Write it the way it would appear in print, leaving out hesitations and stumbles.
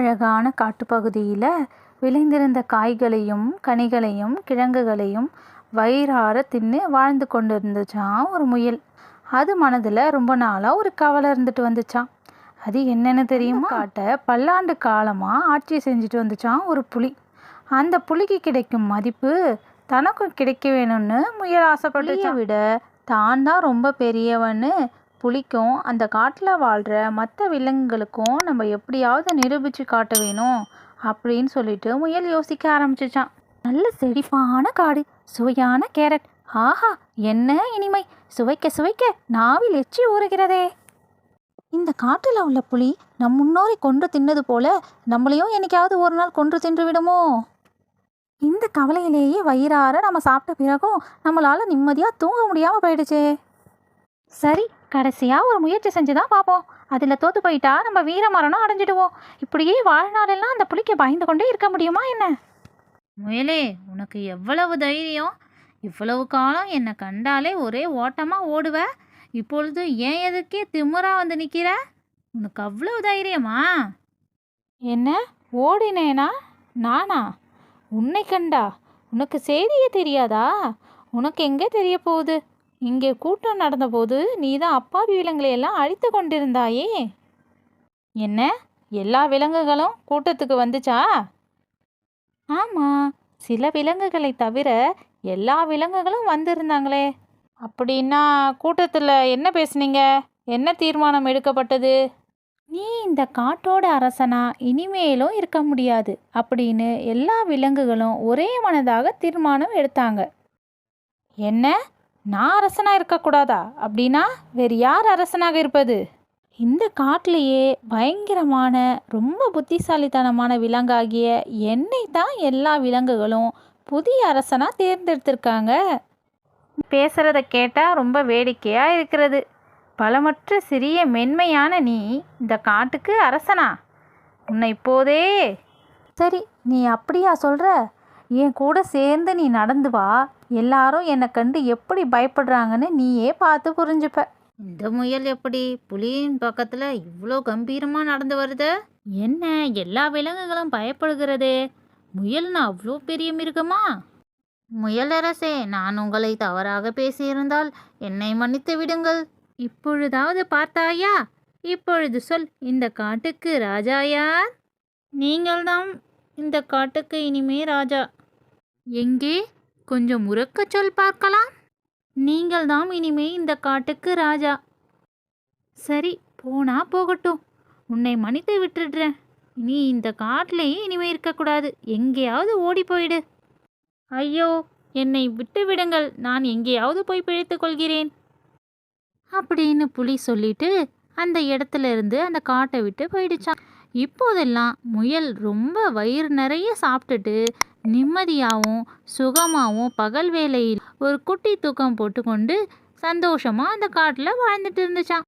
அழகான காட்டுப்பகுதியில் விளைந்திருந்த காய்களையும் கனிகளையும் கிழங்குகளையும் வயிறார தின்னு வாழ்ந்து கொண்டு இருந்துச்சான் ஒரு முயல். அது மனதில் ரொம்ப நாளாக ஒரு கவலை இருந்துட்டு வந்துச்சான். அது என்னென்னு தெரியுமா? காட்டை பல்லாண்டு காலமாக ஆட்சி செஞ்சுட்டு வந்துச்சான் ஒரு புலி. அந்த புலிக்கு கிடைக்கும் மதிப்பு தனக்கும் கிடைக்க வேணும்னு முயல் ஆசைப்பட்டுச்ச விட தான் தான் ரொம்ப பெரியவன்னு புலிக்கும் அந்த காட்டில் வாழ்கிற மற்ற விலங்குகளுக்கும் நம்ம எப்படியாவது நிரூபித்து காட்ட வேணும் அப்படின்னு சொல்லிட்டு முயல் யோசிக்க ஆரம்பிச்சிச்சான். நல்ல செழிப்பான காடு, சுவையான கேரட், ஆஹா என்ன இனிமை, சுவைக்க சுவைக்க நாவில் எச்சி ஊறுகிறதே. இந்த காட்டில் உள்ள புலி நம் முன்னோரை கொன்று தின்னது போல நம்மளையும் என்னைக்காவது ஒரு நாள் கொன்று தின்று விடுமோ? இந்த கவலையிலேயே வயிறார நம்ம சாப்பிட்ட பிறகும் நம்மளால் நிம்மதியாக தூங்க முடியாமல் போயிடுச்சே. சரி, கடைசியாக ஒரு முயற்சி செஞ்சு தான் பார்ப்போம். அதில் தோற்று போயிட்டா நம்ம வீர மரணம் அடைஞ்சிடுவோம். இப்படியே வாழ்நாளெல்லாம் அந்த புலிக்கு பயந்து கொண்டே இருக்க முடியுமா என்ன? முயலே, உனக்கு எவ்வளவு தைரியம்! இவ்வளவு காலம் என்னை கண்டாலே ஒரே ஓட்டமாக ஓடுவ. இப்பொழுது ஏன் எதுக்கே திமுறா வந்து நிற்கிற? உனக்கு அவ்வளவு தைரியமா? என்ன ஓடினேனா? நானா? உன்னை கண்டா? உனக்கு செய்தியே தெரியாதா? உனக்கு எங்கே தெரிய போகுது? இங்கே கூட்டம் நடந்தபோது நீ தான் அப்பாவி விலங்குகளை எல்லாம் அழித்து கொண்டிருந்தாயே. என்ன, எல்லா விலங்குகளும் கூட்டத்துக்கு வந்துச்சா? ஆமாம், சில விலங்குகளை தவிர எல்லா விலங்குகளும் வந்திருந்தாங்களே. அப்படின்னா கூட்டத்தில் என்ன பேசுனீங்க? என்ன தீர்மானம் எடுக்கப்பட்டது? நீ இந்த காட்டோட அரசனா இனிமேலும் இருக்க முடியாது அப்படின்னு எல்லா விலங்குகளும் ஒரே மனதாக தீர்மானம் எடுத்தாங்க. என்ன, நான் அரசனாக இருக்கக்கூடாதா? அப்படின்னா வேறு யார் அரசனாக இருப்பது? இந்த காட்டிலேயே பயங்கரமான ரொம்ப புத்திசாலித்தனமான விலங்காகிய என்னை தான் எல்லா விலங்குகளும் புதிய அரசனாக தேர்ந்தெடுத்திருக்காங்க. பேசுகிறத கேட்டால் ரொம்ப வேடிக்கையாக இருக்கிறது. பலமற்ற சிறிய மென்மையான நீ இந்த காட்டுக்கு அரசனா? உன்னை இப்போதே... சரி, நீ அப்படியா சொல்கிற? என் கூட சேர்ந்து நீ நடந்து வா. எல்லாரும் என்னை கண்டு எப்படி பயப்படுறாங்கன்னு நீயே பார்த்து புரிஞ்சுப்ப. இந்த முயல் எப்படி புலியின் பக்கத்தில் இவ்வளோ கம்பீரமாக நடந்து வருது? என்ன, எல்லா விலங்குகளும் பயப்படுகிறதே. முயல்னா அவ்வளோ பெரிய மிருகமா? முயலரசே, நான் உங்களை தவறாக பேசியிருந்தால் என்னை மன்னித்து விடுங்கள். இப்பொழுதாவது பார்த்தாயா? இப்பொழுது சொல், இந்த காட்டுக்கு ராஜா யார்? நீங்கள்தான் இந்த காட்டுக்கு இனிமே ராஜா. எங்கே, கொஞ்சம் உரக்க சொல் பார்க்கலாம். நீங்கள் தான் இனிமே இந்த காட்டுக்கு ராஜா. சரி, போனா போகட்டும், உன்னை மன்னித்து விட்டுடுறேன். நீ இந்த காட்டிலேயே இனிமே இருக்கக்கூடாது. எங்கேயாவது ஓடி போயிடு. ஐயோ, என்னை விட்டு விடுங்கள், நான் எங்கேயாவது போய் பிழைத்து கொள்கிறேன் அப்படின்னு புலி சொல்லிட்டு அந்த இடத்துல இருந்து அந்த காட்டை விட்டு போயிடுச்சான். இப்போதெல்லாம் முயல் ரொம்ப வயிறு நிறைய சாப்பிட்டுட்டு நிம்மதியாகவும் சுகமாகவும் பகல் வேளையில் ஒரு குட்டி தூக்கம் போட்டுக்கொண்டு சந்தோஷமாக அந்த காட்டில் வாழ்ந்துட்டு இருந்துச்சான்.